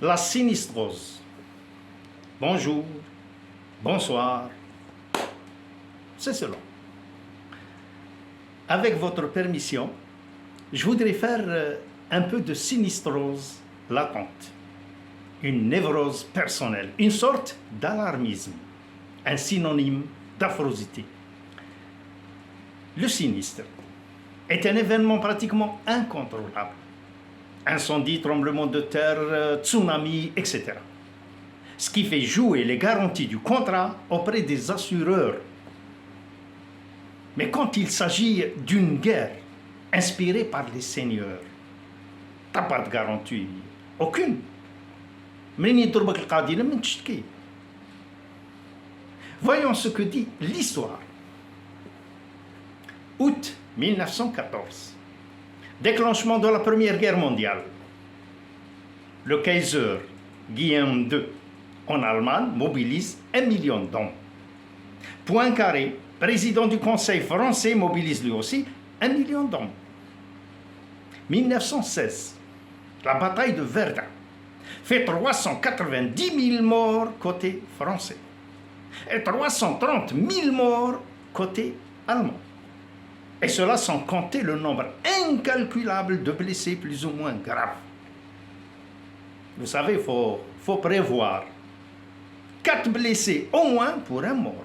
La sinistrose. Bonjour, bonsoir, c'est cela. Avec votre permission, je voudrais faire un peu de sinistrose latente, une névrose personnelle, une sorte d'alarmisme, un synonyme d'affrosité. Le sinistre est un événement pratiquement incontrôlable. Incendie, tremblement de terre, tsunami, etc. Ce qui fait jouer les garanties du contrat auprès des assureurs. Mais quand il s'agit d'une guerre inspirée par les seigneurs, t'as pas de garantie, aucune. Voyons ce que dit l'histoire. Août 1914. Déclenchement de la Première Guerre mondiale. Le Kaiser Guillaume II en Allemagne mobilise 1 million d'hommes. Poincaré, président du Conseil français, mobilise lui aussi 1 million d'hommes. 1916, la bataille de Verdun fait 390 000 morts côté français et 330 000 morts côté allemand. Et cela sans compter le nombre incalculable de blessés plus ou moins graves. Vous savez, il faut prévoir 4 blessés au moins pour un mort.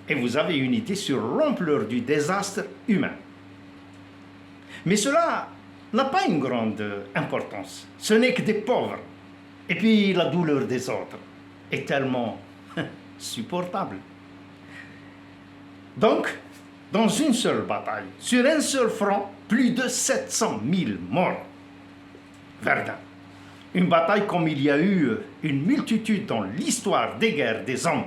Et vous avez une idée sur l'ampleur du désastre humain. Mais cela n'a pas une grande importance. Ce n'est que des pauvres. Et puis la douleur des autres est tellement supportable. Donc, dans une seule bataille, sur un seul front, plus de 700 000 morts. Verdun. Une bataille comme il y a eu une multitude dans l'histoire des guerres des hommes.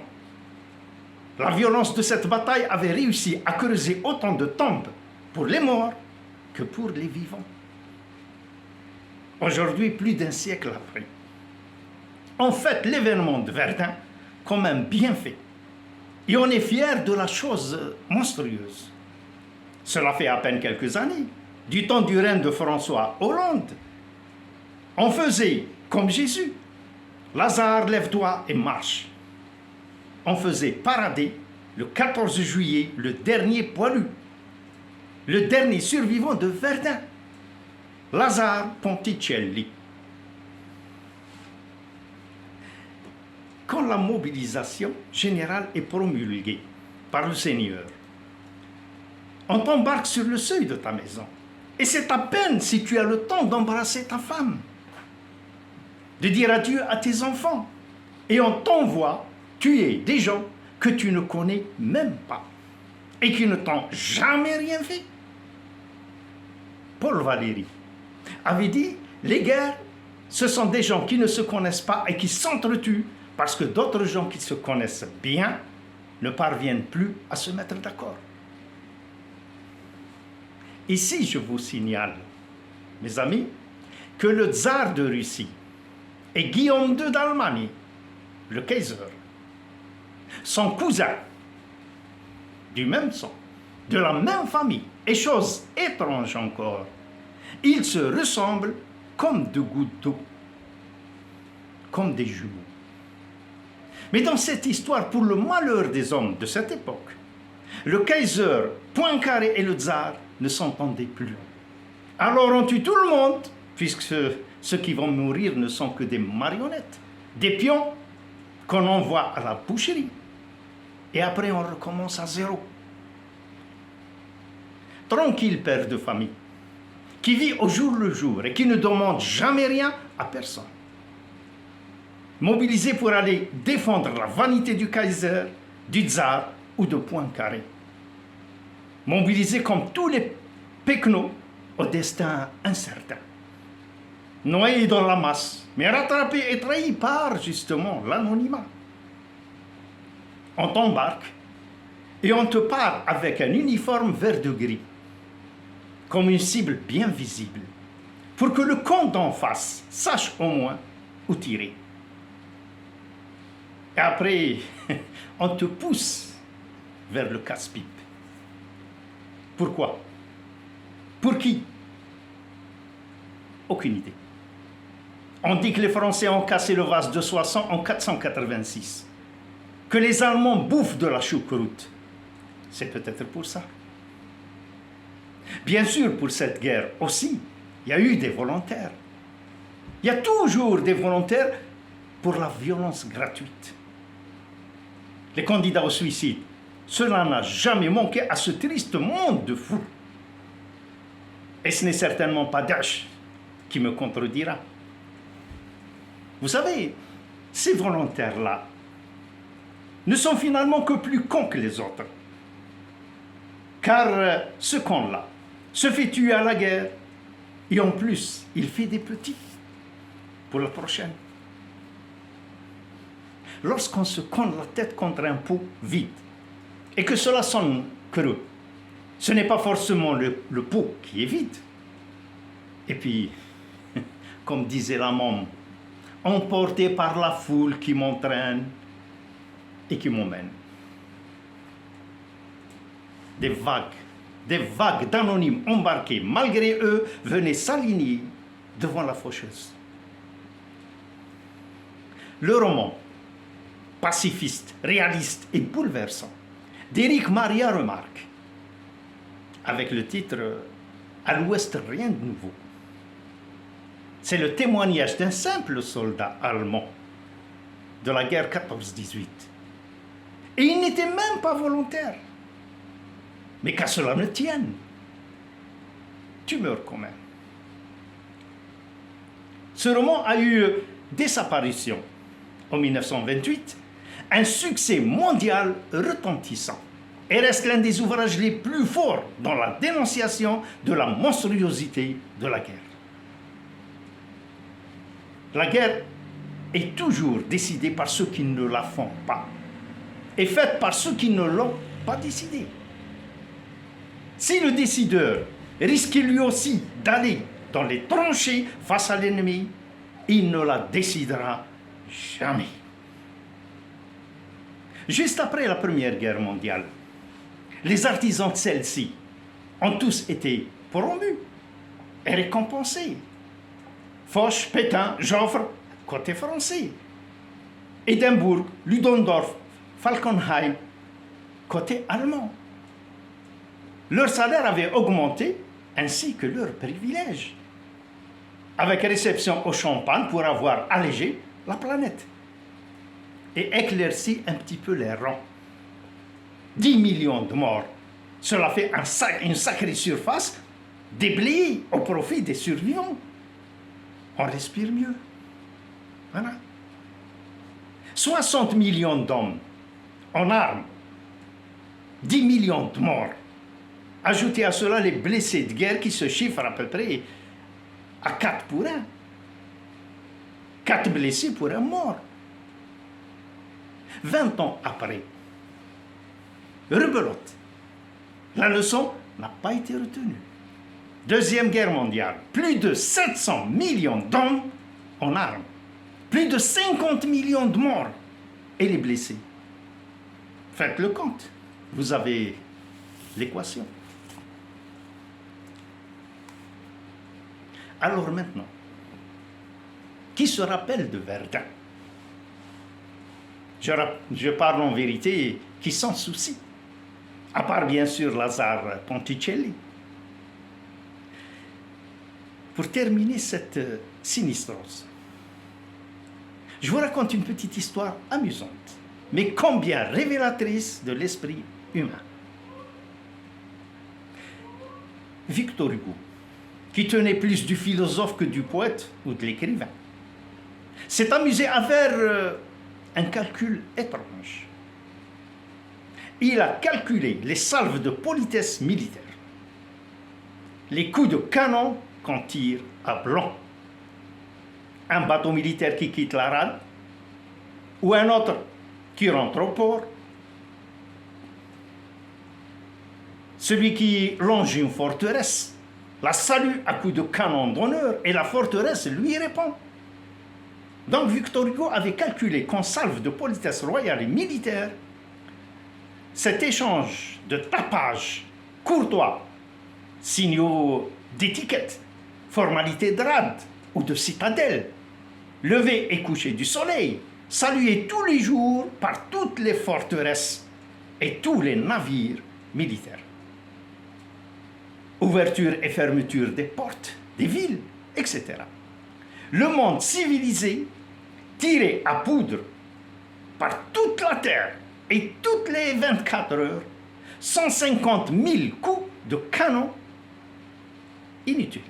La violence de cette bataille avait réussi à creuser autant de tombes pour les morts que pour les vivants. Aujourd'hui, plus d'un siècle après, on fête l'événement de Verdun comme un bienfait. Et on est fier de la chose monstrueuse. Cela fait à peine quelques années, du temps du règne de François Hollande. On faisait comme Jésus. Lazare, lève-toi et marche. On faisait parader le 14 juillet le dernier poilu, le dernier survivant de Verdun, Lazare Ponticelli. Quand la mobilisation générale est promulguée par le Seigneur, on t'embarque sur le seuil de ta maison. Et c'est à peine si tu as le temps d'embrasser ta femme, de dire adieu à tes enfants. Et on t'envoie tuer des gens que tu ne connais même pas et qui ne t'ont jamais rien fait. Paul Valéry avait dit, les guerres, ce sont des gens qui ne se connaissent pas et qui s'entretuent parce que d'autres gens qui se connaissent bien ne parviennent plus à se mettre d'accord. Ici, je vous signale, mes amis, que le tsar de Russie et Guillaume II d'Allemagne, le Kaiser, son cousin, du même sang, de la même famille, et chose étrange encore, ils se ressemblent comme deux gouttes d'eau, comme des jumeaux. Mais dans cette histoire, pour le malheur des hommes de cette époque, le Kaiser, Poincaré et le tsar ne s'entendaient plus. Alors on tue tout le monde, puisque ceux qui vont mourir ne sont que des marionnettes, des pions qu'on envoie à la boucherie. Et après, on recommence à zéro. Tranquille père de famille, qui vit au jour le jour et qui ne demande jamais rien à personne. Mobilisé pour aller défendre la vanité du Kaiser, du tsar ou de Poincaré. Mobilisé comme tous les pecnos au destin incertain. Noyé dans la masse, mais rattrapé et trahi par, justement, l'anonymat. On t'embarque et on te part avec un uniforme vert de gris, comme une cible bien visible, pour que le camp d'en face sache au moins où tirer. Et après, on te pousse vers le casse-pipe. Pourquoi? Pour qui? Aucune idée. On dit que les Français ont cassé le vase de Soissons en 486. Que les Allemands bouffent de la choucroute. C'est peut-être pour ça. Bien sûr, pour cette guerre aussi, il y a eu des volontaires. Il y a toujours des volontaires pour la violence gratuite. Les candidats au suicide, cela n'a jamais manqué à ce triste monde de fous. Et ce n'est certainement pas Daesh qui me contredira. Vous savez, ces volontaires-là ne sont finalement que plus cons que les autres. Car ce con-là se fait tuer à la guerre et en plus, il fait des petits pour la prochaine. Lorsqu'on se cogne la tête contre un pot vide et que cela sonne creux, ce n'est pas forcément le pot qui est vide. Et puis, comme disait la môme, emporté par la foule qui m'entraîne et qui m'emmène. Des vagues d'anonymes embarqués, malgré eux, venaient s'aligner devant la faucheuse. Le roman, pacifiste, réaliste et bouleversant, d'Éric Maria Remarque, avec le titre « À l'Ouest, rien de nouveau ». C'est le témoignage d'un simple soldat allemand de la guerre 14-18. Et il n'était même pas volontaire. Mais qu'à cela ne tienne, tu meurs quand même. Ce roman a eu, dès sa parution en 1928, un succès mondial retentissant et reste l'un des ouvrages les plus forts dans la dénonciation de la monstruosité de la guerre. La guerre est toujours décidée par ceux qui ne la font pas et faite par ceux qui ne l'ont pas décidée. Si le décideur risquait lui aussi d'aller dans les tranchées face à l'ennemi, il ne la décidera jamais. Juste après la Première Guerre mondiale, les artisans de celle-ci ont tous été promus et récompensés. Foch, Pétain, Joffre, côté français. Édimbourg, Ludendorff, Falkenhayn, côté allemand. Leur salaire avait augmenté, ainsi que leurs privilèges, avec réception au champagne pour avoir allégé la planète et éclairci un petit peu les rangs. 10 millions de morts, cela fait une sacrée surface déblayée au profit des survivants. On respire mieux. Voilà. 60 millions d'hommes en armes, 10 millions de morts. Ajoutez à cela les blessés de guerre qui se chiffrent à peu près à 4 pour 1. 4 blessés pour un mort. 20 ans après, rebelote. La leçon n'a pas été retenue. Deuxième guerre mondiale, plus de 700 millions d'hommes en armes, plus de 50 millions de morts et les blessés. Faites le compte, vous avez l'équation. Alors maintenant, qui se rappelle de Verdun? Je parle en vérité qui s'en soucie, à part bien sûr Lazare Ponticelli. Pour terminer cette sinistrose, je vous raconte une petite histoire amusante, mais combien révélatrice de l'esprit humain. Victor Hugo, qui tenait plus du philosophe que du poète ou de l'écrivain, s'est amusé à faire un calcul étrange. Il a calculé les salves de politesse militaire, les coups de canon qu'on tire à blanc, un bateau militaire qui quitte la rade ou un autre qui rentre au port, celui qui longe une forteresse la salue à coups de canon d'honneur et la forteresse lui répond. Donc Victor Hugo avait calculé qu'en salve de politesse royale et militaire, cet échange de tapage courtois, signaux d'étiquette, formalités de rade ou de citadelle, lever et coucher du soleil, salué tous les jours par toutes les forteresses et tous les navires militaires. Ouverture et fermeture des portes, des villes, etc. Le monde civilisé, tiré à poudre par toute la terre et toutes les 24 heures, 150 000 coups de canon inutiles.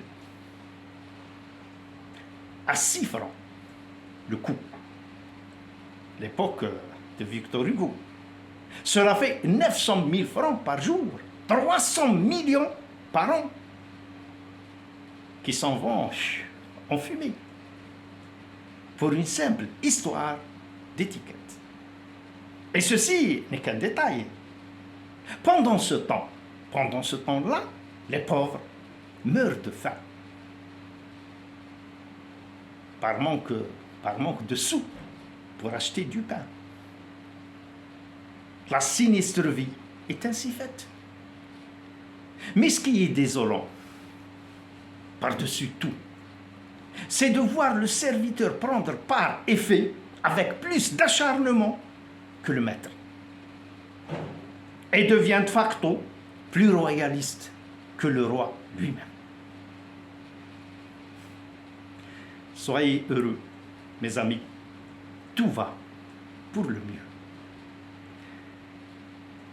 À 6 francs le coup. L'époque de Victor Hugo. Cela fait 900 000 francs par jour, 300 millions par an, qui s'en vont en fumée pour une simple histoire d'étiquette. Et ceci n'est qu'un détail. Pendant ce temps-là, les pauvres meurent de faim par manque de sous pour acheter du pain. La sinistre vie est ainsi faite. Mais ce qui est désolant, par-dessus tout, c'est de voir le serviteur prendre part et fait avec plus d'acharnement que le maître. Et devient de facto plus royaliste que le roi lui-même. Soyez heureux, mes amis, tout va pour le mieux.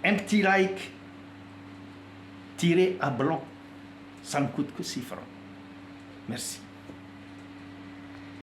Un petit like tiré à blanc, ça ne coûte que 6 francs. Merci.